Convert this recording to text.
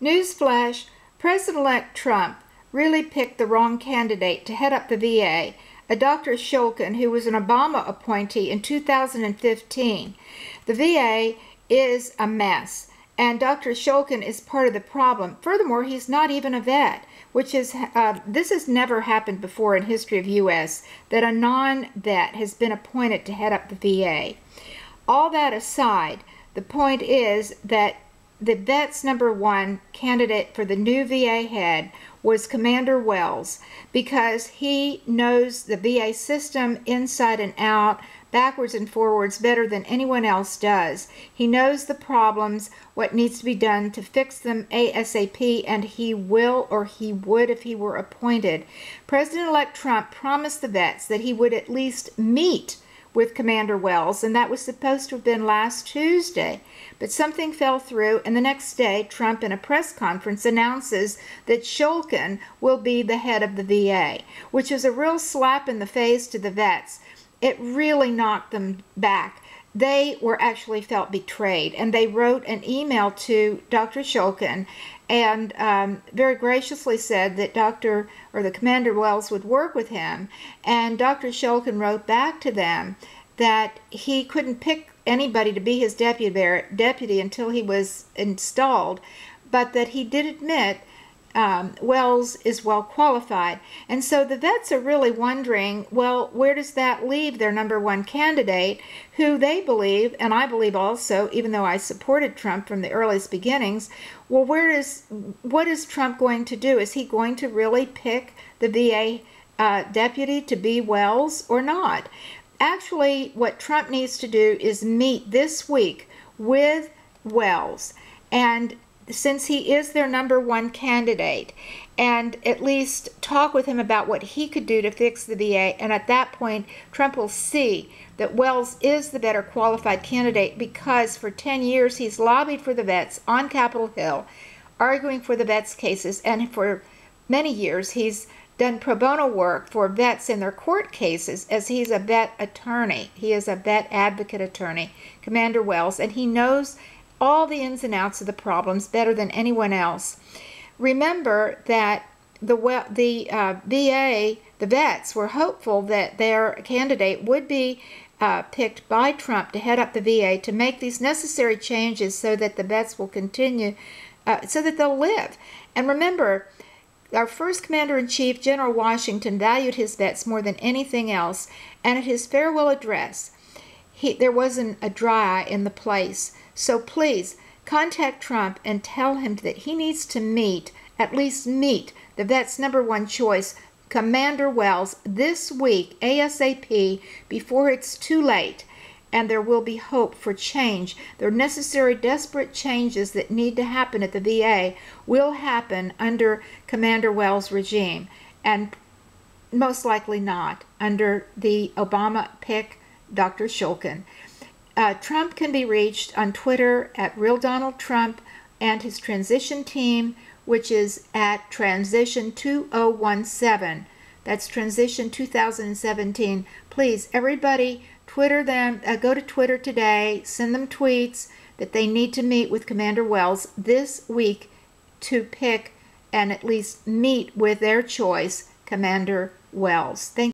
Newsflash, President-elect Trump really picked the wrong candidate to head up the VA, a Dr. Shulkin, who was an Obama appointee in 2015. The VA is a mess, and Dr. Shulkin is part of the problem. Furthermore, he's not even a vet, which is, this has never happened before in history of U.S., that a non-vet has been appointed to head up the VA. All that aside, the point is that the vet's #1 candidate for the new VA head was Commander Wells, because he knows the VA system inside and out, backwards and forwards, better than anyone else does. He knows the problems, what needs to be done to fix them ASAP, and he will, or he would if he were appointed. President-elect Trump promised the vets that he would at least meet with Commander Wells, and that was supposed to have been last Tuesday. But something fell through, and the next day, Trump, in a press conference, announces that Shulkin will be the head of the VA, which is a real slap in the face to the vets. It really knocked them back. They were actually felt betrayed, and they wrote an email to Dr. Shulkin and very graciously said that the Commander Wells would work with him. And Dr. Shulkin wrote back to them that he couldn't pick anybody to be his deputy until he was installed, but that he did admit Wells is well qualified. And so the vets are really wondering, well, where does that leave their #1 candidate, who they believe, and I believe also, even though I supported Trump from the earliest beginnings, well, what is Trump going to do? Is he going to really pick the VA deputy to be Wells or not? Actually, what Trump needs to do is meet this week with Wells, and since he is their #1 candidate, and at least talk with him about what he could do to fix the VA. And at that point, Trump will see that Wells is the better qualified candidate, because for 10 years he's lobbied for the vets on Capitol Hill, arguing for the vets' cases, and for many years he's done pro bono work for vets in their court cases, as he's a vet attorney. He is a vet advocate attorney, Commander Wells, and he knows all the ins and outs of the problems better than anyone else. Remember that the VA, the vets, were hopeful that their candidate would be picked by Trump to head up the VA to make these necessary changes so that the vets will continue, so that they'll live. And remember, our first Commander-in-Chief, General Washington, valued his vets more than anything else, and at his farewell address, there wasn't a dry eye in the place. So please, contact Trump and tell him that he needs to at least meet the vet's #1 choice, Commander Wells, this week, ASAP, before it's too late. And there will be hope for change. The necessary, desperate changes that need to happen at the VA will happen under Commander Wells' regime, and most likely not under the Obama pick, Dr. Shulkin. Trump can be reached on Twitter at RealDonaldTrump, and his transition team, which is at Transition2017. That's Transition 2017. Please, everybody, Twitter them. Go to Twitter today. Send them tweets that they need to meet with Commander Wells this week to pick and at least meet with their choice, Commander Wells. Thank you.